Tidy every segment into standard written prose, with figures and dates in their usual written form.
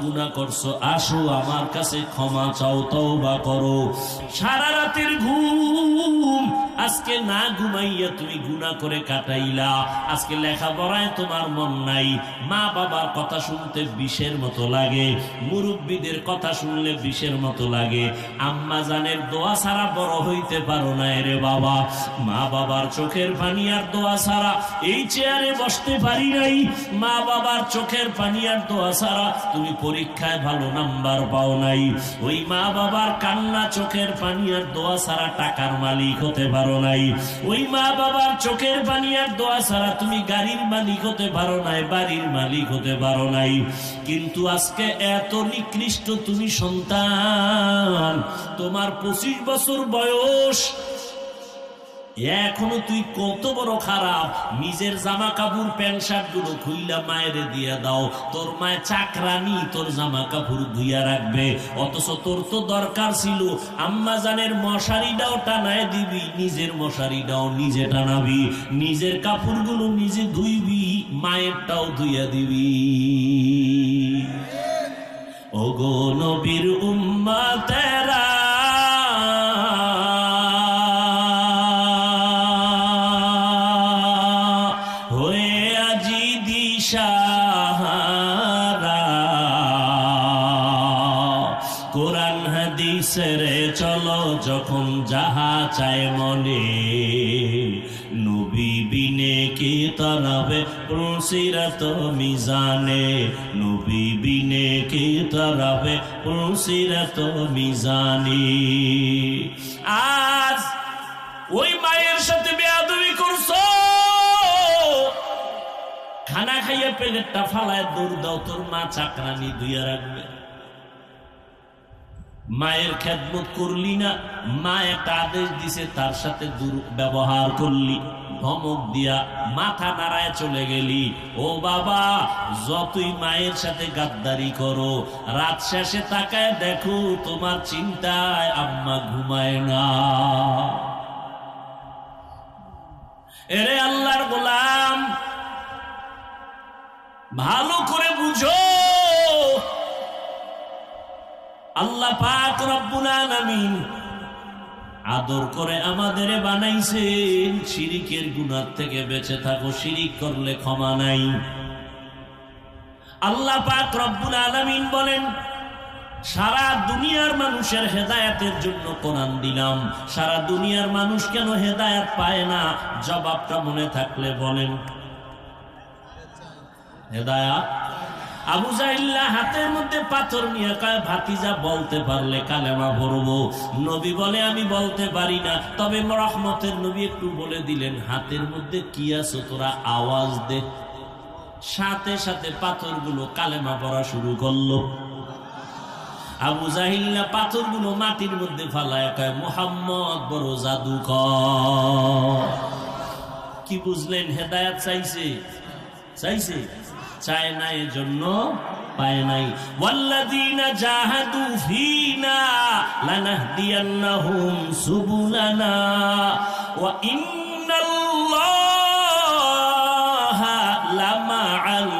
গুনাহ করছো, আসো আমার কাছে ক্ষমা চাও, তওবা করো। সারা রাতের ঘুম আজকে না ঘুমাইয়া তুমি গুনাহ করে কাটাইলা। আজকে লেখাপড়ায় তোমার মন নাই, মা বাবার কথা শুনতে বিষের মতো লাগে, মুরব্বীদের কথা শুনলে বিষের মতো লাগে। আম্মা জানের দোয়া ছাড়া বড় হইতে পারো না রে বাবা। মা বাবার চোখের পানি আর দোয়া ছাড়া এই চেয়ারে বসতে পারি নাই। মা বাবার চোখের পানি আর দোয়া ছাড়া তুমি পরীক্ষায় ভালো নাম্বার পাও নাই। ওই মা বাবার কান্না, চোখের পানি আর দোয়া ছাড়া টাকার মালিক হতে পারো নাই। ওই মা বাবার চোখের পানি আর দোয়া ছাড়া তুমি গাড়ির মালিক হতে পারো নাই, বাড়ির মালিক হতে পারো নাই। কিন্তু আজকে এত নিকৃষ্ট তুমি সন্তান, তোমার 25 বছর বয়স, এখনো তুই কত বড় খারাপ। নিজের জামা কাপড় প্যান্ট শার্ট গুলো খুইলা মায়েরে দিয়া দাও, তোর মায়ের চাকরানি তোর জামা কাপড় ধুইয়া রাখবে। অথচ তোর তো দরকার ছিল আম্মা জানের মশারিটাও টানায় দিবি, নিজের মশারিটাও নিজে টানাবি, নিজের কাপড় গুলো নিজে ধুইবি, মায়েরটাও ধুইয়া দিবি। ওগো নবীর উম্মতেরা, কোরআন হাদিসের চলো যখন যাহা চায় মনে, নবী বিনে কি তরাবে পুরসিরাত মিজানে, নবী বিনে কি তরাবে পুরসিরাত মিজানি। আজ ওই মায়ের সাথে বেয়াদবি করছো, খানা খাইয়ে প্লেটটা ফালায় দৌড় দাও, তোর মা চাকরানি ধুইয়া রাখবে। মায়ের খেদমত করলি না, মা একটা আদেশ দিছে তার সাথে দুর্ব্যবহার করলি, ধমক দিয়া মাথা নাড়ায় চলে গেলি। ও বাবা, যতই মায়ের সাথে গাদ্দারি করো, রাত শেষে তাকায় দেখো তোমার চিন্তায় আম্মা ঘুমায় না। এরে আল্লাহর গোলাম, ভালো করে বুঝো, আল্লাহ পাক রব্বুল আলামিন আদর করে আমাদের বানাইছেন শিরিকের গুনাহ থেকে বেঁচে থাকো, শিরিক করলে ক্ষমা নাই। আল্লাহ পাক রব্বুল আলামিন বলেন, সারা দুনিয়ার মানুষের হেদায়েতের জন্য কোরআন দিলাম, সারা দুনিয়ার মানুষ কেন হেদায়েত পায় না? জবাবটা মনে থাকলে বলেন। হেদায়েত, আবু জাহিল্লা হাতের মধ্যে পাথর নিয়ে কয়, ভাতিজা বলতে পারলে কালেমা পড়বো। নবী বলে, আমি বলতে পারি না। তবে রহমতের নবী একটু বলে দিলেন, হাতের মধ্যে কি আছে তোরা আওয়াজ দে। সাথে সাথে পাথরগুলো কালেমা পড়া শুরু করলো। আবু জাহিল্লা পাথরগুলো মাটির মধ্যে ফালায় কয়, মুহাম্মদ বড় জাদুকর। কি বুঝলেন? হেদায়েত চাইছে, চাইছে, চায় না, এজন্য পায় নাই। ওয়াল্লাযীনা জাহাদু ফীনা লানাহদিয়ান্নাহুম সুবুলানা ওয়া ইন্নাল্লাহা লামাআল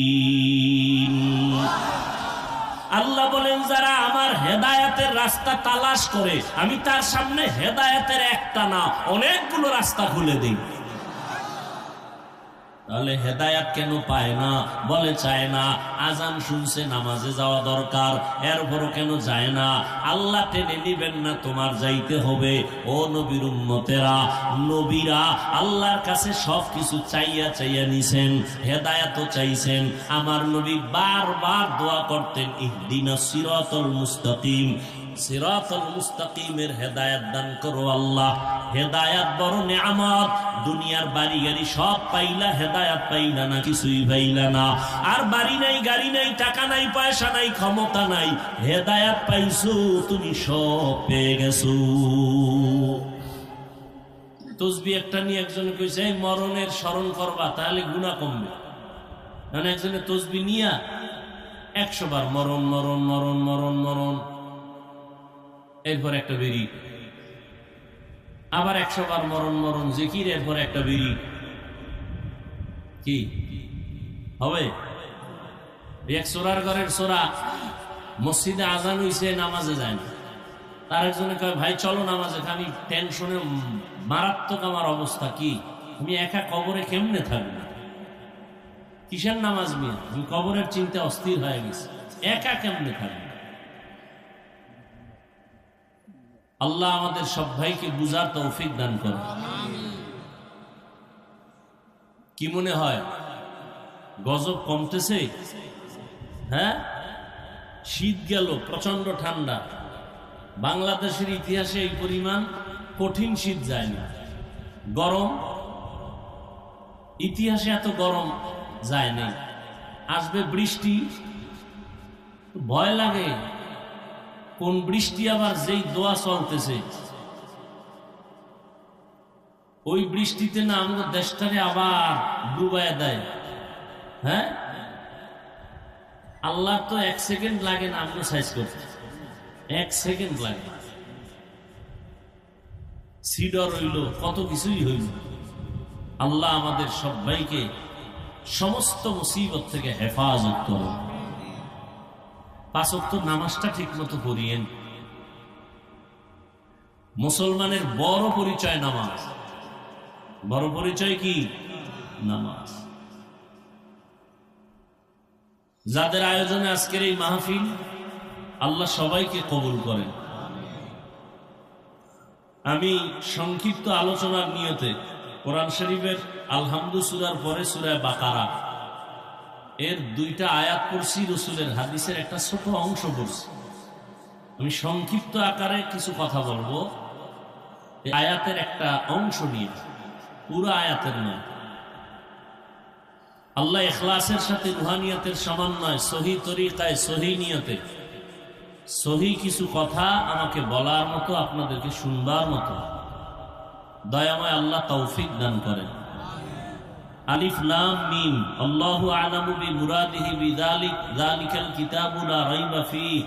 মুহসিনিন। আল্লাহ বলেন, যারা আমার হেদায়েতের রাস্তা তালাশ করে, আমি তার সামনে হেদায়েতের একটা না অনেকগুলো রাস্তা খুলে দিই। তাহলে হেদায়েত কেন পায় না? বলে চায় না। আজান শুনছে, নামাজে যাওয়া দরকার, এরপরও কেন যায় না? আল্লাহ টেনে নিবেন না, তোমার যাইতে হবে। ও নবীর উম্মতেরা, নবীরা আল্লাহর কাছে সবকিছু চাইয়া চাইয়া নিছেন, হেদায়েতও চাইছেন। আমার নবী বারবার দোয়া করতেন, ইহদিনাস সিরাতাল মুস্তাকিম, সিরাতাল মুস্তাকিমের হেদায়েত দান করো আল্লাহ। হেদায়েত বড় নিয়ামত। দুনিয়ার বাড়ি গাড়ি সব পাইলা, হেদায়েত পাইলা না, কিছুই পাইলা না। আর বাড়ি নাই, গাড়ি নাই, টাকা নাই, পয়সা নাই, ক্ষমতা নাই, হেদায়েত পাইছো তুমি, সব পেয়ে গেছো। তসবিহ একটা নিয়ে একজন কইছে, এই মরণের স্মরণ করবা তাহলে গুনাহ কমবে। মানে একজনের তসবিহ নিয়া 100 বার মরণ মরণ মরণ মরণ মরণ, এরপর একটা বেরি, আবার 100 বার মরণ মরণ জিকির, এরপর একটা বেরি। কি হবে? এক সোরার ঘরের সোরা মসজিদে আজান হইছে, নামাজে যায় না। তার একজনে কয় ভাই চলো নামাজে। আমি টেনশনে মারাত্মক আমার অবস্থা, কি আমি একা কবরে কেমনে থাকবো? কিসের নামাজ মিয়া? আমি কবরের চিন্তা অস্থির হয়ে গেছে, একা কেমনে থাকবো? আল্লাহ আমাদের সব ভাইকে বুঝার তৌফিক দান করে। কি মনে হয় গজব কমতেছে? হ্যাঁ, শীত গেল, প্রচন্ড ঠান্ডা। বাংলাদেশের ইতিহাসে এই পরিমাণ কঠিন শীত যায়নি। গরম, ইতিহাসে এত গরম যায়নি। আসবে বৃষ্টি, ভয় লাগে কোন বৃষ্টি আবার যেই দোয়া চলতেছে ওই বৃষ্টিতে না আমাদের দেশটারে আবার ডুবাইয়া দেয়। হ্যাঁ, আল্লাহ তো 1 সেকেন্ড লাগে না আমরা সাইজ করতে, 1 সেকেন্ড লাগে। সিডর হইল, কত কিছুই হইল। আল্লাহ আমাদের সবাইকে সমস্ত মুসিবত থেকে হেফাজত করুন। 5 ওয়াক্ত নামাজটা ঠিক মতো করিয়েন। মুসলমানের বড় পরিচয় নামাজ। বড় পরিচয় কি? নামাজ। যাদের আয়োজনে আজকের এই মাহফিল, আল্লাহ সবাইকে কবুল করেন। আমি সংক্ষিপ্ত আলোচনার নিয়তে কোরআন শরীফের আলহামদু সূরার পরে সূরা বাকারা এর 2টা আয়াত পড়ছি, রসুলের হাদিসের একটা ছোট অংশ পড়ছি। আমি সংক্ষিপ্ত আকারে কিছু কথা বলবো আয়াতের একটা অংশ নিয়ে, পুরো আয়াতের নয়। আল্লাহ ইখলাসের সাথে রুহানিয়তের সমন্বয়, সহি তরিকায়, সহি নিয়তে সহি কিছু কথা আমাকে বলার মতো, আপনাদেরকে শুনবার মতো দয়াময় আল্লাহ তৌফিক দান করেন। আলিফ লাম মিম, আল্লাহু আ'লামু বিমুরাদিহি বিযালিক, যালিকাল কিতাবু লা রাইবা ফীহ।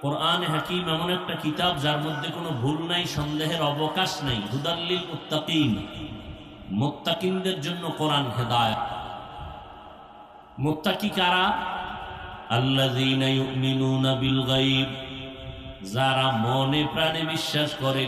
কোরআন হাকীম এমন একটা কিতাব যার মধ্যে কোনো ভুল নাই, সন্দেহের অবকাশ নাই। হুদাল লিল মুত্তাকিন, মুত্তাকিনদের জন্য কোরআন হেদায়েত। মুত্তাকি কারা? আল্লাযীনা ইউমিনুনা বিল গায়ব, যারা মনে প্রাণে বিশ্বাস করে